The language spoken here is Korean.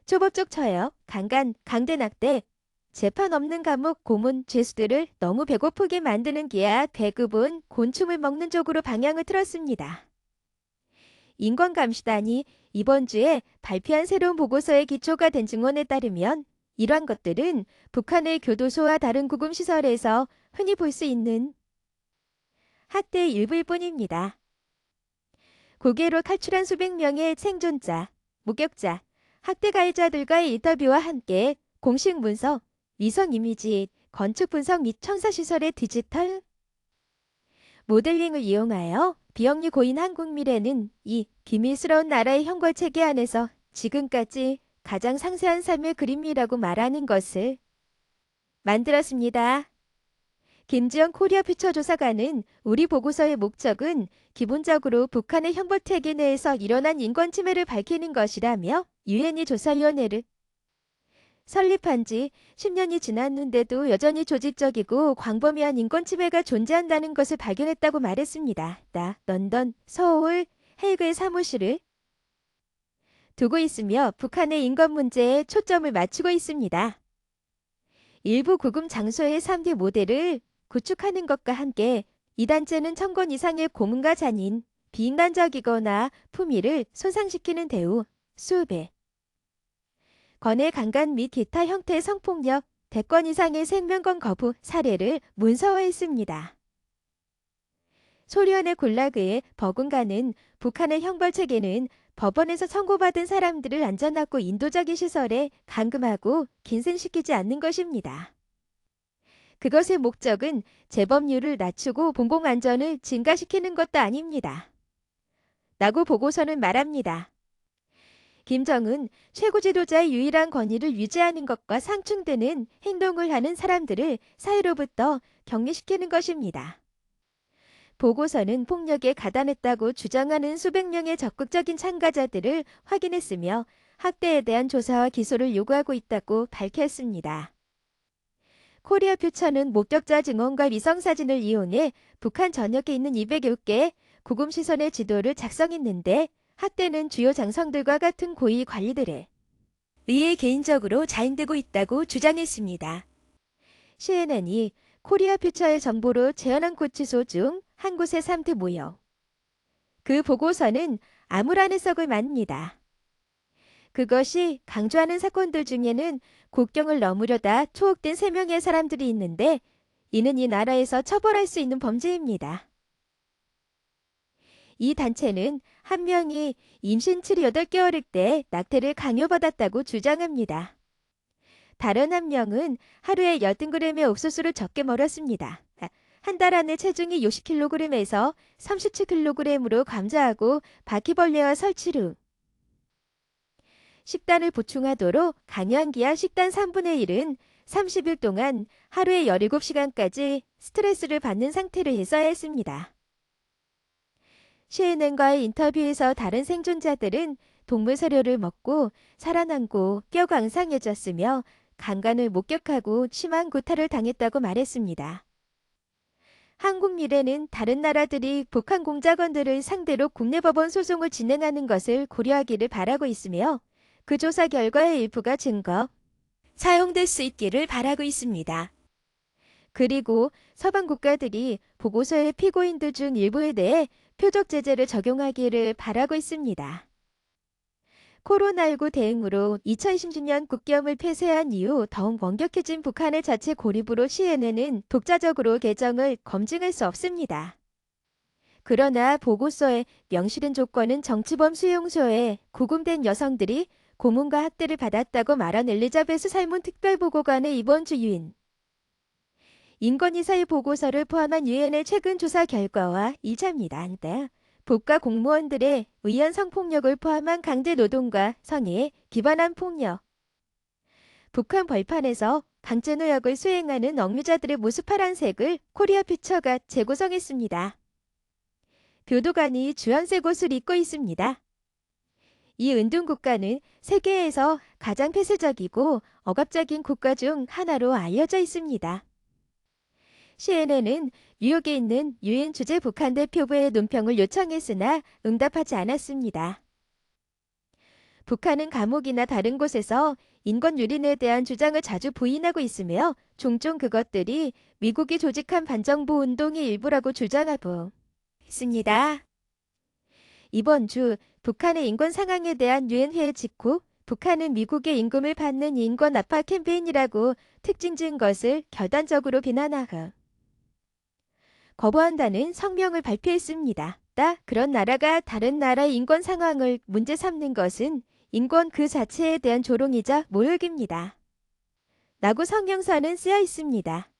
초법적 처형, 강간, 강대 낙태, 재판 없는 감옥, 고문, 죄수들을 너무 배고프게 만드는 게야 대급은 곤충을 먹는 쪽으로 방향을 틀었습니다. 인권감시단이 이번 주에 발표한 새로운 보고서의 기초가 된 증언에 따르면 이러한 것들은 북한의 교도소와 다른 구금시설에서 흔히 볼 수 있는 학대의 일부일 뿐입니다. 고개로 탈출한 수백 명의 생존자, 목격자, 학대 가해자들과의 인터뷰와 함께 공식 문서, 위성 이미지, 건축 분석 및 청사시설의 디지털 모델링을 이용하여 비영리 고인 한국미래는 이 비밀스러운 나라의 형벌체계 안에서 지금까지 가장 상세한 삶의 그림이라고 말하는 것을 만들었습니다. 김지영 코리아 퓨처 조사관은 우리 보고서의 목적은 기본적으로 북한의 형벌체계 내에서 일어난 인권침해를 밝히는 것이라며 유엔이 조사위원회를 설립한 지 10년이 지났는데도 여전히 조직적이고 광범위한 인권침해가 존재한다는 것을 발견했다고 말했습니다. 런던, 서울, 헤이그의 사무실을 두고 있으며 북한의 인권 문제에 초점을 맞추고 있습니다. 일부 구금 장소의 3D 모델을 구축하는 것과 함께 이 단체는 1000건 이상의 고문과 잔인, 비인간적이거나 품위를 손상시키는 대우, 수배, 건의 강간 및 기타 형태의 성폭력, 100건 이상의 생명권 거부 사례를 문서화했습니다. 소련의 굴라그의 버군가는 북한의 형벌체계는 법원에서 선고받은 사람들을 안전하고 인도적인 시설에 감금하고 긴생시키지 않는 것입니다. 그것의 목적은 재범률을 낮추고 공공안전을 증가시키는 것도 아닙니다. 라고 보고서는 말합니다. 김정은 최고 지도자의 유일한 권위를 유지하는 것과 상충되는 행동을 하는 사람들을 사회로부터 격리시키는 것입니다. 보고서는 폭력에 가담했다고 주장하는 수백 명의 적극적인 참가자들을 확인했으며 학대에 대한 조사와 기소를 요구하고 있다고 밝혔습니다. 코리아 퓨처는 목격자 증언과 위성사진을 이용해 북한 전역에 있는 200여 개 구금시설의 지도를 작성했는데 학대는 주요 장성들과 같은 고위 관리들에 의해 개인적으로 자행되고 있다고 주장했습니다. CNN이 코리아 퓨처의 정보로 재현한 구치소 중 한 곳의 3대 모형. 그 보고서는 암울한 해석을 맙니다. 그것이 강조하는 사건들 중에는 국경을 넘으려다 투옥된 3명의 사람들이 있는데 이는 이 나라에서 처벌할 수 있는 범죄입니다. 이 단체는 한 명이 임신 7, 8개월일 때 낙태를 강요받았다고 주장합니다. 다른 한 명은 하루에 10g의 옥수수를 적게 먹었습니다. 한 달 안에 체중이 60kg에서 37kg으로 감소하고 바퀴벌레와 설치 후 식단을 보충하도록 강요한 기한 식단 3분의 1은 30일 동안 하루에 17시간까지 스트레스를 받는 상태로 있어야 했습니다. CNN과의 인터뷰에서 다른 생존자들은 동물 사료를 먹고 살아남고 뼈가 앙상해졌으며 강간을 목격하고 심한 구타를 당했다고 말했습니다. 한국미래는 다른 나라들이 북한 공작원들을 상대로 국내 법원 소송을 진행하는 것을 고려하기를 바라고 있으며 그 조사 결과의 일부가 증거, 사용될 수 있기를 바라고 있습니다. 그리고 서방 국가들이 보고서의 피고인들 중 일부에 대해 표적 제재를 적용하기를 바라고 있습니다. 코로나19 대응으로 2020년 국경을 폐쇄한 이후 더욱 원격해진 북한의 자체 고립으로 CNN은 독자적으로 계정을 검증할 수 없습니다. 그러나 보고서에 명시된 조건은 정치범 수용소에 구금된 여성들이 고문과 학대를 받았다고 말한 엘리자베스 살몬 특별보고관의 이번 주 유인 인권이사의 보고서를 포함한 유엔의 최근 조사 결과와 일치합니다. 복과 공무원들의 의연 성폭력을 포함한 강제 노동과 성에 기반한 폭력. 북한 벌판에서 강제노역을 수행하는 억류자들의 모습 파란색을 코리아 퓨처가 재구성했습니다. 교도관이 주황색 옷을 입고 있습니다. 이 은둔 국가는 세계에서 가장 폐쇄적이고 억압적인 국가 중 하나로 알려져 있습니다. CNN은 뉴욕에 있는 유엔 주재 북한 대표부의 논평을 요청했으나 응답하지 않았습니다. 북한은 감옥이나 다른 곳에서 인권 유린에 대한 주장을 자주 부인하고 있으며 종종 그것들이 미국이 조직한 반정부 운동의 일부라고 주장하고 있습니다. 이번 주 북한의 인권 상황에 대한 유엔 회의 직후 북한은 미국의 임금을 받는 인권 압박 캠페인이라고 특징 지은 것을 결단적으로 비난하고 거부한다는 성명을 발표했습니다. 그런 나라가 다른 나라의 인권 상황을 문제 삼는 것은 인권 그 자체에 대한 조롱이자 모욕입니다. 라고 성명서는 쓰여 있습니다.